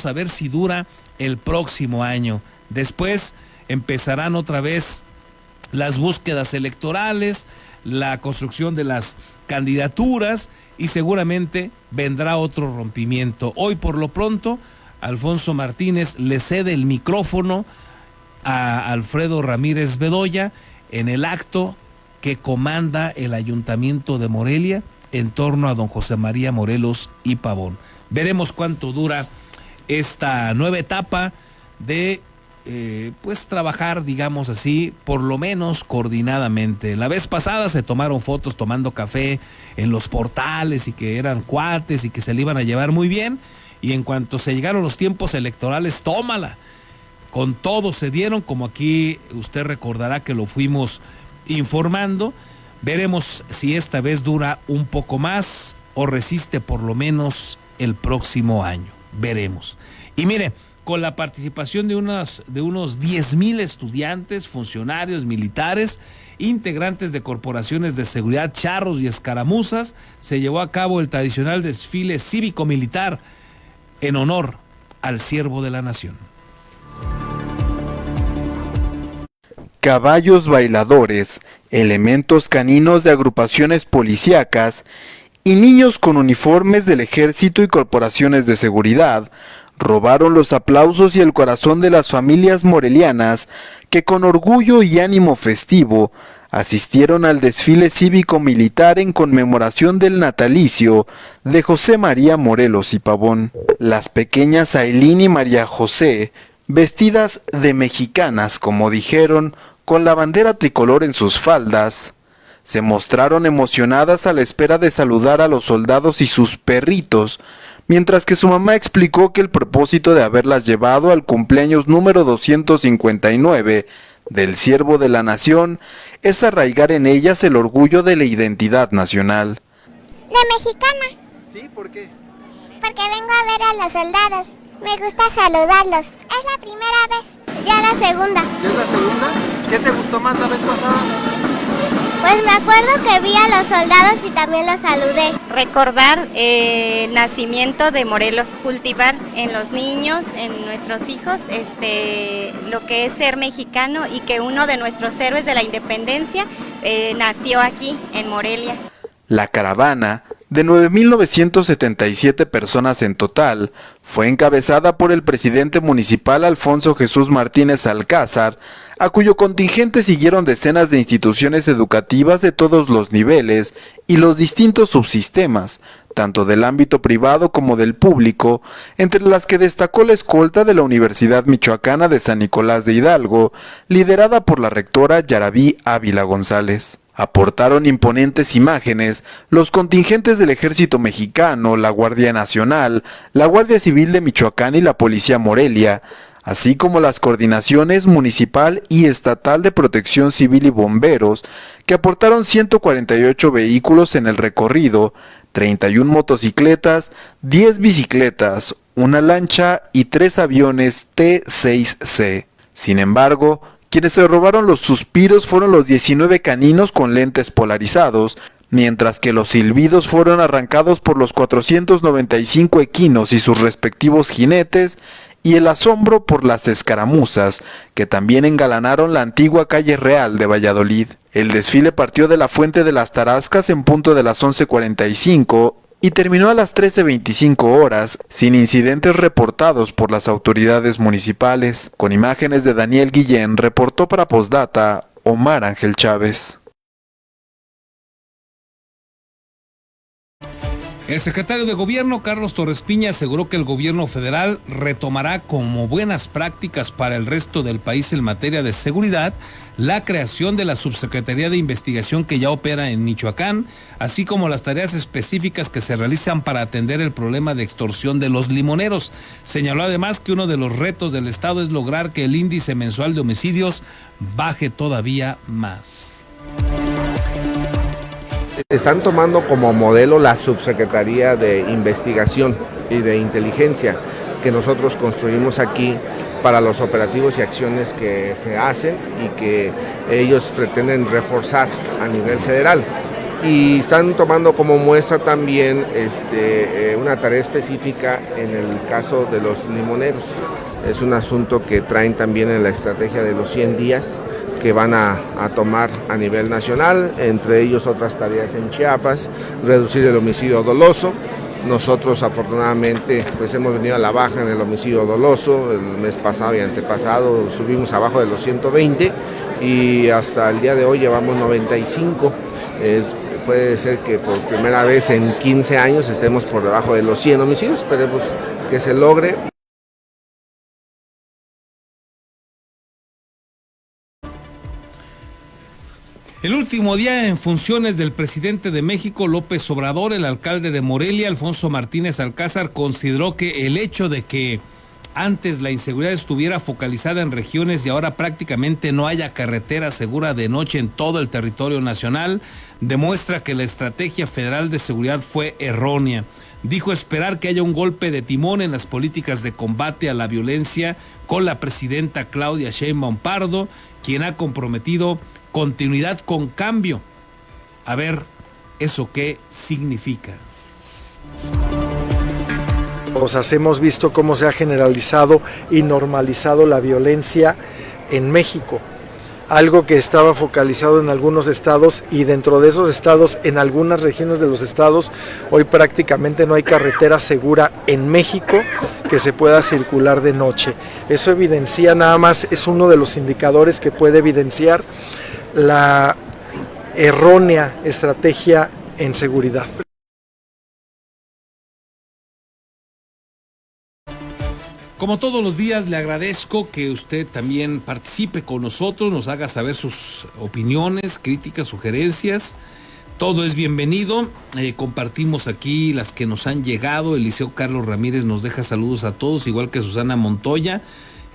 a ver si dura el próximo año. Después empezarán otra vez las búsquedas electorales, la construcción de las candidaturas y seguramente vendrá otro rompimiento. Hoy por lo pronto, Alfonso Martínez le cede el micrófono a Alfredo Ramírez Bedoya en el acto que comanda el Ayuntamiento de Morelia en torno a don José María Morelos y Pavón. Veremos cuánto dura esta nueva etapa de pues trabajar, digamos así, por lo menos coordinadamente. La vez pasada se tomaron fotos tomando café en los portales y que eran cuates y que se le iban a llevar muy bien, y en cuanto se llegaron los tiempos electorales, tómala. Con todo se dieron, como aquí usted recordará que lo fuimos informando. Veremos si esta vez dura un poco más o resiste por lo menos el próximo año. Veremos. Y mire, con la participación de unos 10,000 estudiantes, funcionarios, militares, integrantes de corporaciones de seguridad, charros y escaramuzas, se llevó a cabo el tradicional desfile cívico-militar en honor al siervo de la nación. Caballos bailadores, elementos caninos de agrupaciones policíacas y niños con uniformes del ejército y corporaciones de seguridad robaron los aplausos y el corazón de las familias morelianas que con orgullo y ánimo festivo asistieron al desfile cívico-militar en conmemoración del natalicio de José María Morelos y Pavón. Las pequeñas Ailín y María José, vestidas de mexicanas, como dijeron, con la bandera tricolor en sus faldas, se mostraron emocionadas a la espera de saludar a los soldados y sus perritos, mientras que su mamá explicó que el propósito de haberlas llevado al cumpleaños número 259 del siervo de la nación es arraigar en ellas el orgullo de la identidad nacional. De mexicana. ¿Sí? ¿Por qué? Porque vengo a ver a los soldados. Me gusta saludarlos. Es la primera vez. Ya la segunda. ¿Ya es la segunda? ¿Qué te gustó más la vez pasada? Pues me acuerdo que vi a los soldados y también los saludé. Recordar el nacimiento de Morelos, cultivar en los niños, en nuestros hijos, lo que es ser mexicano y que uno de nuestros héroes de la independencia nació aquí, en Morelia. La caravana, de 9,977 personas en total, fue encabezada por el presidente municipal Alfonso Jesús Martínez Alcázar, a cuyo contingente siguieron decenas de instituciones educativas de todos los niveles y los distintos subsistemas, tanto del ámbito privado como del público, entre las que destacó la escolta de la Universidad Michoacana de San Nicolás de Hidalgo, liderada por la rectora Yarabí Ávila González. Aportaron imponentes imágenes los contingentes del Ejército Mexicano, la Guardia Nacional, la Guardia Civil de Michoacán y la Policía Morelia, así como las coordinaciones municipal y estatal de protección civil y bomberos, que aportaron 148 vehículos en el recorrido, 31 motocicletas, 10 bicicletas, una lancha y 3 aviones T-6C. Sin embargo, quienes se robaron los suspiros fueron los 19 caninos con lentes polarizados, mientras que los silbidos fueron arrancados por los 495 equinos y sus respectivos jinetes, y el asombro por las escaramuzas, que también engalanaron la antigua calle Real de Valladolid. El desfile partió de la Fuente de las Tarascas en punto de las 11:45 y terminó a las 13:25 horas, sin incidentes reportados por las autoridades municipales. Con imágenes de Daniel Guillén, reportó para Postdata Omar Ángel Chávez. El secretario de Gobierno, Carlos Torres Piña, aseguró que el gobierno federal retomará como buenas prácticas para el resto del país en materia de seguridad la creación de la Subsecretaría de Investigación que ya opera en Michoacán, así como las tareas específicas que se realizan para atender el problema de extorsión de los limoneros. Señaló además que uno de los retos del Estado es lograr que el índice mensual de homicidios baje todavía más. Están tomando como modelo la Subsecretaría de Investigación y de Inteligencia que nosotros construimos aquí para los operativos y acciones que se hacen y que ellos pretenden reforzar a nivel federal. Y están tomando como muestra también una tarea específica en el caso de los limoneros. Es un asunto que traen también en la estrategia de los 100 días que van a tomar a nivel nacional, entre ellos otras tareas en Chiapas, reducir el homicidio doloso. Nosotros afortunadamente pues hemos venido a la baja en el homicidio doloso, el mes pasado y antepasado subimos abajo de los 120 y hasta el día de hoy llevamos 95. Puede ser que por primera vez en 15 años estemos por debajo de los 100 homicidios, esperemos que se logre. El último día en funciones del presidente de México, López Obrador, el alcalde de Morelia, Alfonso Martínez Alcázar, consideró que el hecho de que antes la inseguridad estuviera focalizada en regiones y ahora prácticamente no haya carretera segura de noche en todo el territorio nacional, demuestra que la estrategia federal de seguridad fue errónea. Dijo esperar que haya un golpe de timón en las políticas de combate a la violencia con la presidenta Claudia Sheinbaum Pardo, quien ha comprometido continuidad con cambio. A ver, ¿eso qué significa? Hemos visto cómo se ha generalizado y normalizado la violencia en México. Algo que estaba focalizado en algunos estados y dentro de esos estados, en algunas regiones de los estados, hoy prácticamente no hay carretera segura en México que se pueda circular de noche. Eso evidencia, nada más es uno de los indicadores que puede evidenciar la errónea estrategia en seguridad. Como todos los días, le agradezco que usted también participe con nosotros, nos haga saber sus opiniones, críticas, sugerencias. Todo es bienvenido. Compartimos aquí las que nos han llegado. Eliseo Carlos Ramírez nos deja saludos a todos, igual que Susana Montoya.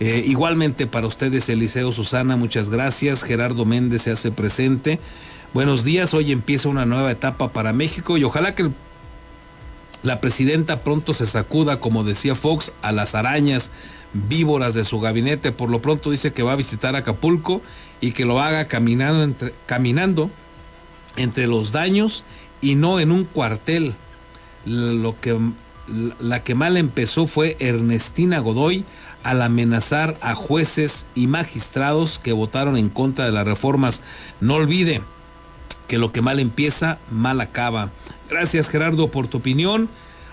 Igualmente para ustedes, Eliseo, Susana, muchas gracias. Gerardo Méndez se hace presente. Buenos días, hoy empieza una nueva etapa para México y ojalá que la presidenta pronto se sacuda, como decía Fox, a las arañas víboras de su gabinete. Por lo pronto dice que va a visitar Acapulco y que lo haga caminando entre los daños y no en un cuartel. La que mal empezó fue Ernestina Godoy al amenazar a jueces y magistrados que votaron en contra de las reformas. No olvide que lo que mal empieza, mal acaba. Gracias, Gerardo, por tu opinión.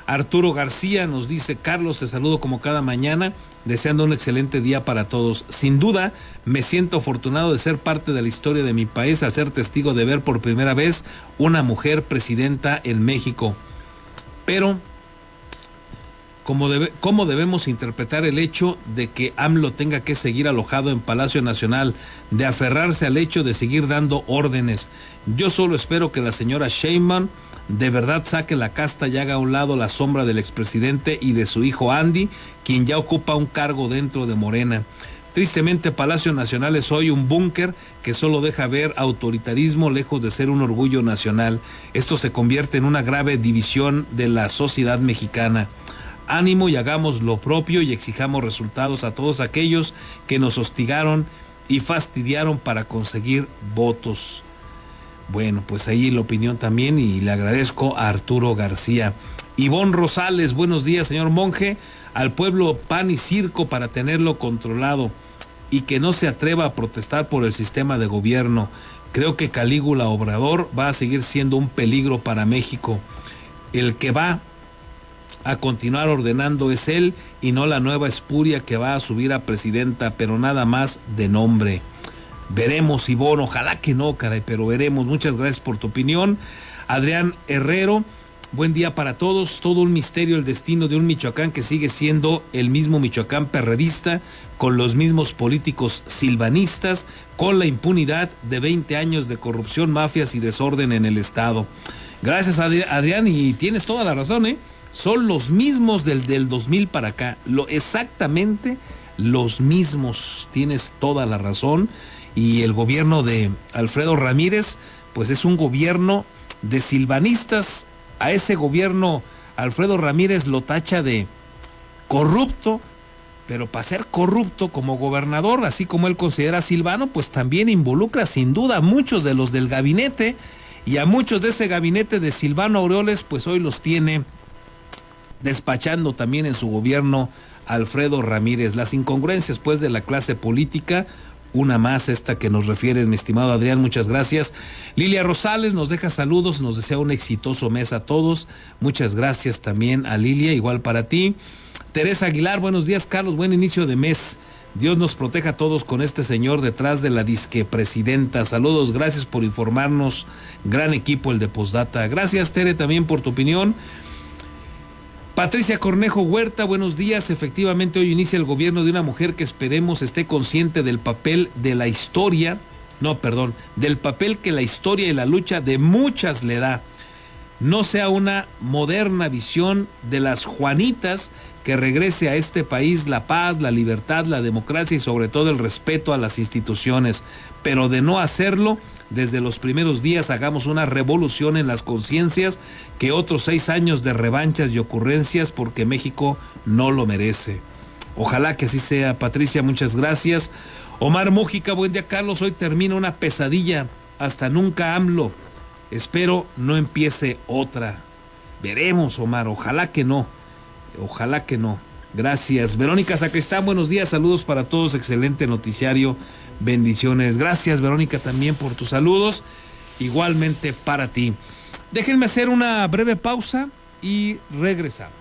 Arturo García nos dice: Carlos, te saludo como cada mañana, deseando un excelente día para todos. Sin duda, me siento afortunado de ser parte de la historia de mi país al ser testigo de ver por primera vez una mujer presidenta en México. Pero, ¿cómo debemos interpretar el hecho de que AMLO tenga que seguir alojado en Palacio Nacional, de aferrarse al hecho de seguir dando órdenes? Yo solo espero que la señora Sheinbaum de verdad saque la casta y haga a un lado la sombra del expresidente y de su hijo Andy, quien ya ocupa un cargo dentro de Morena. Tristemente, Palacio Nacional es hoy un búnker que solo deja ver autoritarismo lejos de ser un orgullo nacional. Esto se convierte en una grave división de la sociedad mexicana. Ánimo y hagamos lo propio y exijamos resultados a todos aquellos que nos hostigaron y fastidiaron para conseguir votos. Bueno, pues ahí la opinión también, y le agradezco a Arturo García. Ivonne Rosales, buenos días, señor Monje. Al pueblo pan y circo para tenerlo controlado y que no se atreva a protestar por el sistema de gobierno. Creo que Calígula Obrador va a seguir siendo un peligro para México. El que va a continuar ordenando es él y no la nueva espuria que va a subir a presidenta, pero nada más de nombre. Veremos, Ivonne, ojalá que no, caray, pero veremos. Muchas gracias por tu opinión. Adrián Herrero, buen día para todos. Todo un misterio el destino de un Michoacán que sigue siendo el mismo Michoacán perredista, con los mismos políticos silvanistas, con la impunidad de 20 años de corrupción, mafias y desorden en el estado. Gracias, Adrián, y tienes toda la razón, ¿eh? Son los mismos del 2000 para acá, exactamente los mismos, tienes toda la razón. Y el gobierno de Alfredo Ramírez, pues es un gobierno de silvanistas. A ese gobierno Alfredo Ramírez lo tacha de corrupto, pero para ser corrupto como gobernador, así como él considera a Silvano, pues también involucra sin duda a muchos de los del gabinete, y a muchos de ese gabinete de Silvano Aureoles, pues hoy los tiene despachando también en su gobierno Alfredo Ramírez. Las incongruencias pues de la clase política. Una más esta que nos refieres, mi estimado Adrián, muchas gracias. Lilia Rosales nos deja saludos, nos desea un exitoso mes a todos. Muchas gracias también a Lilia, igual para ti. Teresa Aguilar, buenos días, Carlos, buen inicio de mes. Dios nos proteja a todos con este señor detrás de la disque presidenta. Saludos, gracias por informarnos. Gran equipo el de Postdata. Gracias, Tere, también por tu opinión. Patricia Cornejo Huerta, buenos días. Efectivamente, hoy inicia el gobierno de una mujer que esperemos esté consciente del papel de la historia, del papel que la historia y la lucha de muchas le da. No sea una moderna visión de las Juanitas, que regrese a este país la paz, la libertad, la democracia y sobre todo el respeto a las instituciones. Pero de no hacerlo, desde los primeros días hagamos una revolución en las conciencias, que otros 6 años de revanchas y ocurrencias, porque México no lo merece. Ojalá que así sea, Patricia, muchas gracias. Omar Mújica, buen día, Carlos. Hoy termina una pesadilla. Hasta nunca, AMLO. Espero no empiece otra. Veremos, Omar. Ojalá que no. Ojalá que no. Gracias. Verónica Sacristán, buenos días. Saludos para todos. Excelente noticiario. Bendiciones. Gracias, Verónica, también por tus saludos. Igualmente para ti. Déjenme hacer una breve pausa y regresamos.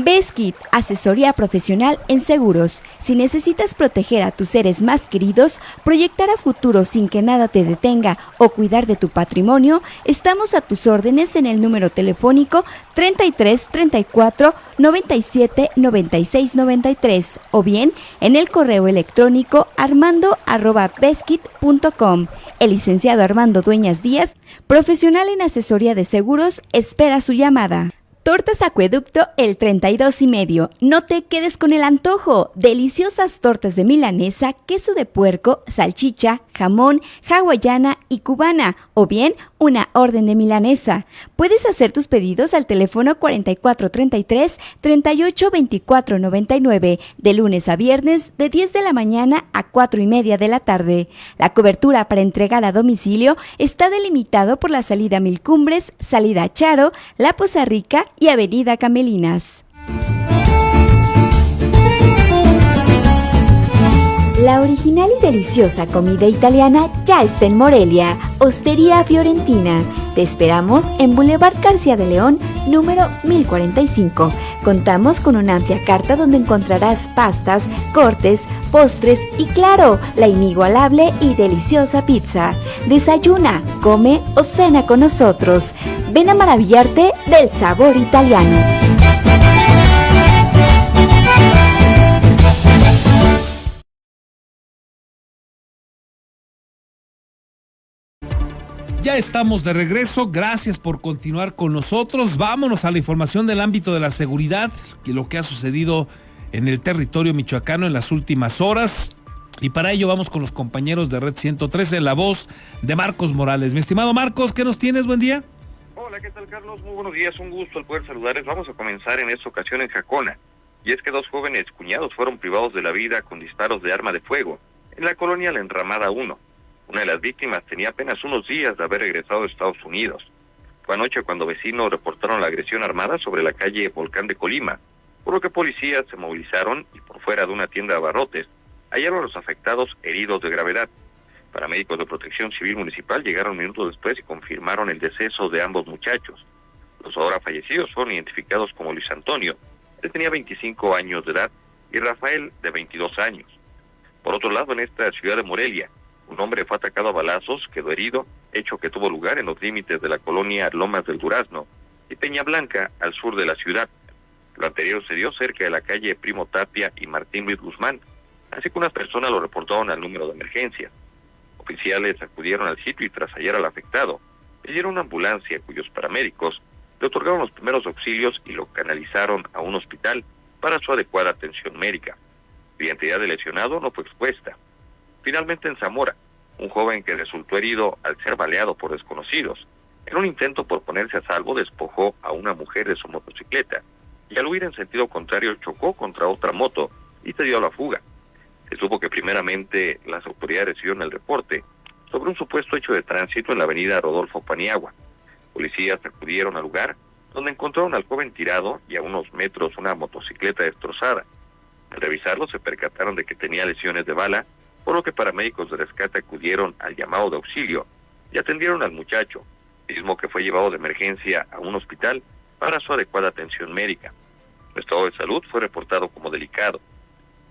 Beskid, asesoría profesional en seguros. Si necesitas proteger a tus seres más queridos, proyectar a futuro sin que nada te detenga o cuidar de tu patrimonio, estamos a tus órdenes en el número telefónico 33 34 97 96 93 o bien en el correo electrónico armando@beskid.com. El licenciado Armando Dueñas Díaz, profesional en asesoría de seguros, espera su llamada. Tortas Acueducto el 32,5. No te quedes con el antojo. Deliciosas tortas de milanesa, queso de puerco, salchicha, jamón, hawaiana y cubana, o bien una orden de milanesa. Puedes hacer tus pedidos al teléfono 4433 382499 de lunes a viernes de 10 de la mañana a 4:30 de la tarde. La cobertura para entregar a domicilio está delimitado por la salida Mil Cumbres, salida Charo, La Poza Rica y Avenida Camelinas. La original y deliciosa comida italiana ya está en Morelia, Hostería Fiorentina. Te esperamos en Boulevard García de León, número 1045. Contamos con una amplia carta donde encontrarás pastas, cortes, postres y claro, la inigualable y deliciosa pizza. Desayuna, come o cena con nosotros. Ven a maravillarte del sabor italiano. Ya estamos de regreso, gracias por continuar con nosotros. Vámonos a la información del ámbito de la seguridad y lo que ha sucedido en el territorio michoacano en las últimas horas. Y para ello vamos con los compañeros de Red 113, la voz de Marcos Morales. Mi estimado Marcos, ¿qué nos tienes? Buen día. Hola, ¿qué tal, Carlos? Muy buenos días, un gusto el poder saludarles. Vamos a comenzar en esta ocasión en Jacona. Y es que 2 jóvenes cuñados fueron privados de la vida con disparos de arma de fuego en la colonia La Enramada 1. Una de las víctimas tenía apenas unos días de haber regresado a Estados Unidos. Fue anoche cuando vecinos reportaron la agresión armada sobre la calle Volcán de Colima, por lo que policías se movilizaron y por fuera de una tienda de abarrotes hallaron a los afectados heridos de gravedad. Paramédicos de Protección Civil Municipal llegaron minutos después y confirmaron el deceso de ambos muchachos. Los ahora fallecidos fueron identificados como Luis Antonio, él tenía 25 años de edad, y Rafael, de 22 años. Por otro lado, en esta ciudad de Morelia, un hombre fue atacado a balazos, quedó herido, hecho que tuvo lugar en los límites de la colonia Lomas del Durazno y Peña Blanca, al sur de la ciudad. Lo anterior se dio cerca de la calle Primo Tapia y Martín Luis Guzmán, así que unas personas lo reportaron al número de emergencia. Oficiales acudieron al sitio y tras hallar al afectado, pidieron una ambulancia cuyos paramédicos le otorgaron los primeros auxilios y lo canalizaron a un hospital para su adecuada atención médica. La identidad del lesionado no fue expuesta. Finalmente, en Zamora, un joven que resultó herido al ser baleado por desconocidos, en un intento por ponerse a salvo, despojó a una mujer de su motocicleta y al huir en sentido contrario chocó contra otra moto y se dio a la fuga. Se supo que primeramente las autoridades recibieron el reporte sobre un supuesto hecho de tránsito en la avenida Rodolfo Paniagua. Policías acudieron al lugar, donde encontraron al joven tirado y a unos metros una motocicleta destrozada. Al revisarlo se percataron de que tenía lesiones de bala, por lo que paramédicos de rescate acudieron al llamado de auxilio y atendieron al muchacho, mismo que fue llevado de emergencia a un hospital para su adecuada atención médica. Su estado de salud fue reportado como delicado.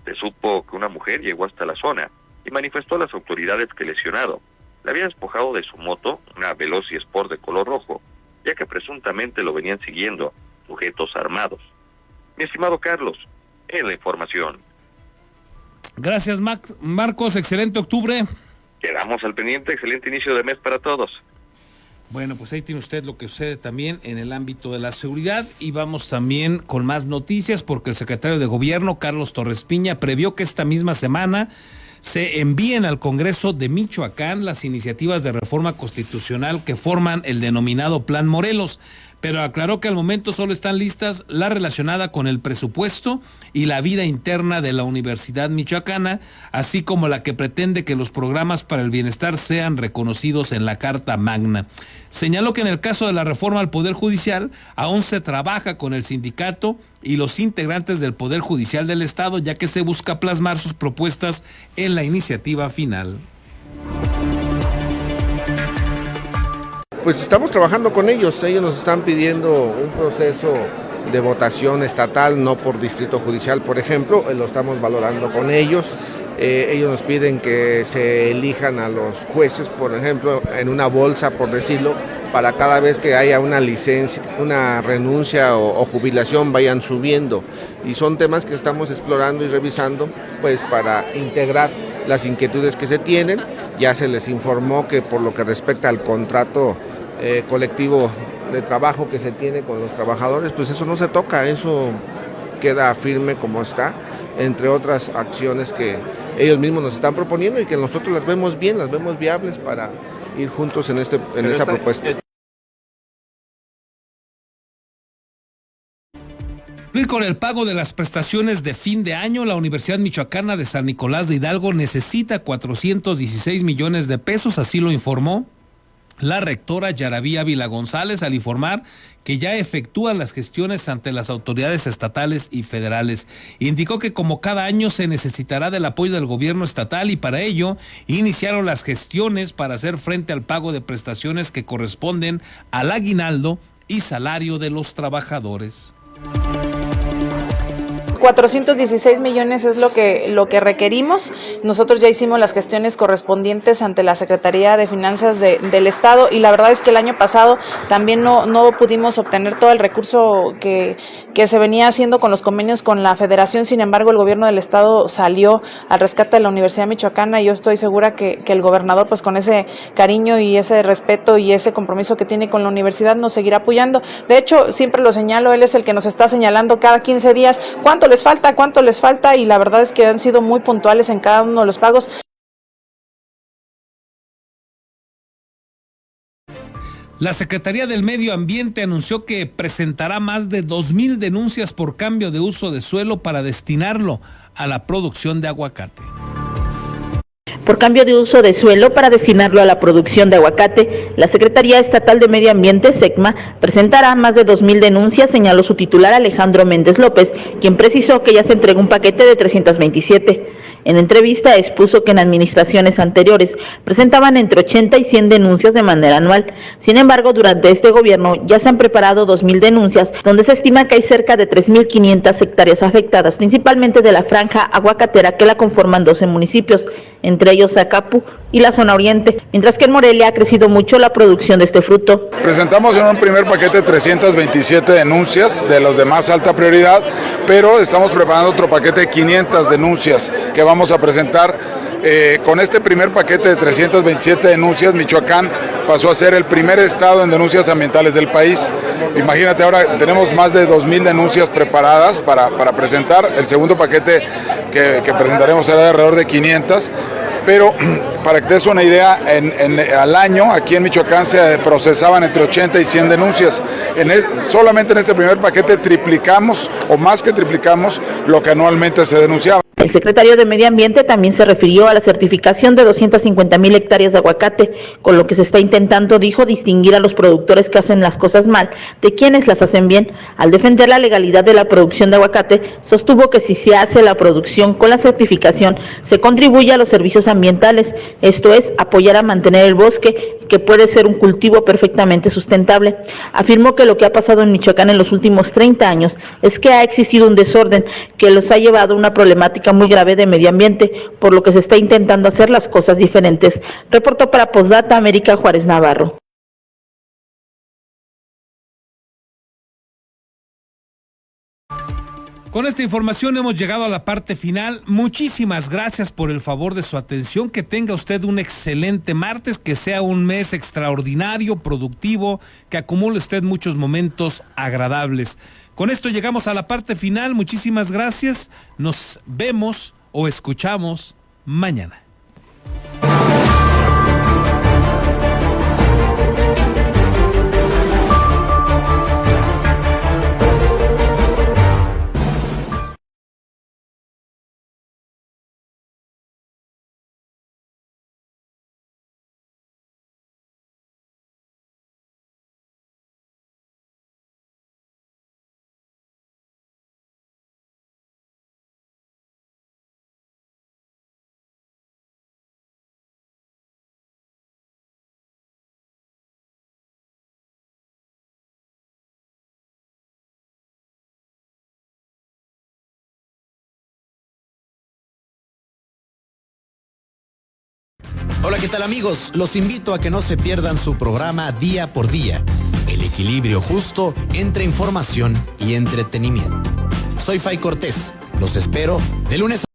Se supo que una mujer llegó hasta la zona y manifestó a las autoridades que el lesionado le había despojado de su moto, una Veloci Sport de color rojo, ya que presuntamente lo venían siguiendo sujetos armados. Mi estimado Carlos, en la información. Gracias, Marcos, excelente octubre. Quedamos al pendiente, excelente inicio de mes para todos. Bueno, pues ahí tiene usted lo que sucede también en el ámbito de la seguridad y vamos también con más noticias porque el secretario de Gobierno, Carlos Torres Piña, previó que esta misma semana se envíen al Congreso de Michoacán las iniciativas de reforma constitucional que forman el denominado Plan Morelos, pero aclaró que al momento solo están listas la relacionada con el presupuesto y la vida interna de la Universidad Michoacana, así como la que pretende que los programas para el bienestar sean reconocidos en la Carta Magna. Señaló que en el caso de la reforma al Poder Judicial aún se trabaja con el sindicato y los integrantes del Poder Judicial del Estado, ya que se busca plasmar sus propuestas en la iniciativa final. Pues estamos trabajando con ellos nos están pidiendo un proceso de votación estatal, no por distrito judicial, por ejemplo, lo estamos valorando con ellos. Ellos nos piden que se elijan a los jueces, por ejemplo, en una bolsa, por decirlo, para cada vez que haya una licencia, una renuncia o jubilación vayan subiendo. Y son temas que estamos explorando y revisando, pues para integrar las inquietudes que se tienen. Ya se les informó que por lo que respecta al contrato colectivo de trabajo que se tiene con los trabajadores, pues eso no se toca, eso queda firme como está, entre otras acciones que ellos mismos nos están proponiendo y que nosotros las vemos bien, las vemos viables para ir juntos en esa propuesta. Con el pago de las prestaciones de fin de año, la Universidad Michoacana de San Nicolás de Hidalgo necesita 416 millones de pesos, así lo informó la rectora Yaraví Ávila González al informar que ya efectúan las gestiones ante las autoridades estatales y federales. Indicó que como cada año se necesitará del apoyo del gobierno estatal y para ello iniciaron las gestiones para hacer frente al pago de prestaciones que corresponden al aguinaldo y salario de los trabajadores. 416 millones es lo que requerimos. Nosotros ya hicimos las gestiones correspondientes ante la Secretaría de Finanzas del Estado y la verdad es que el año pasado también no pudimos obtener todo el recurso que se venía haciendo con los convenios con la Federación. Sin embargo, el gobierno del Estado salió al rescate de la Universidad Michoacana y yo estoy segura que el gobernador, pues con ese cariño y ese respeto y ese compromiso que tiene con la universidad, nos seguirá apoyando. De hecho, siempre lo señalo, él es el que nos está señalando cada 15 días cuánto les falta y la verdad es que han sido muy puntuales en cada uno de los pagos. La Secretaría del Medio Ambiente anunció que presentará más de 2,000 denuncias por cambio de uso de suelo para destinarlo a la producción de aguacate. Por cambio de uso de suelo para destinarlo a la producción de aguacate, la Secretaría Estatal de Medio Ambiente, SECMA, presentará más de 2,000 denuncias, señaló su titular Alejandro Méndez López, quien precisó que ya se entregó un paquete de 327. En entrevista expuso que en administraciones anteriores presentaban entre 80 y 100 denuncias de manera anual. Sin embargo, durante este gobierno ya se han preparado 2,000 denuncias, donde se estima que hay cerca de 3,500 hectáreas afectadas, principalmente de la franja aguacatera que la conforman 12 municipios, entre ellos Zacapu y la zona oriente, mientras que en Morelia ha crecido mucho la producción de este fruto. Presentamos en un primer paquete 327 denuncias de los de más alta prioridad, pero estamos preparando otro paquete de 500 denuncias que vamos a presentar. Con este primer paquete de 327 denuncias, Michoacán pasó a ser el primer estado en denuncias ambientales del país. Imagínate, ahora tenemos más de 2,000 denuncias preparadas para presentar. El segundo paquete que presentaremos será de alrededor de 500. Pero para que te des una idea, al año aquí en Michoacán se procesaban entre 80 y 100 denuncias. Solamente en este primer paquete triplicamos, o más que triplicamos, lo que anualmente se denunciaba. El secretario de Medio Ambiente también se refirió a la certificación de 250,000 hectáreas de aguacate, con lo que se está intentando, dijo, distinguir a los productores que hacen las cosas mal de quienes las hacen bien. Al defender la legalidad de la producción de aguacate, sostuvo que si se hace la producción con la certificación, se contribuye a los servicios ambientales, esto es, apoyar a mantener el bosque, que puede ser un cultivo perfectamente sustentable. Afirmó que lo que ha pasado en Michoacán en los últimos 30 años es que ha existido un desorden que los ha llevado a una problemática muy grave de medio ambiente, por lo que se está intentando hacer las cosas diferentes. Reportó para Postdata América Juárez Navarro. Con esta información hemos llegado a la parte final. Muchísimas gracias por el favor de su atención. Que tenga usted un excelente martes, que sea un mes extraordinario, productivo, que acumule usted muchos momentos agradables. Con esto llegamos a la parte final. Muchísimas gracias. Nos vemos o escuchamos mañana. Hola, ¿qué tal amigos? Los invito a que no se pierdan su programa Día por Día, el equilibrio justo entre información y entretenimiento. Soy Fay Cortés, los espero de lunes a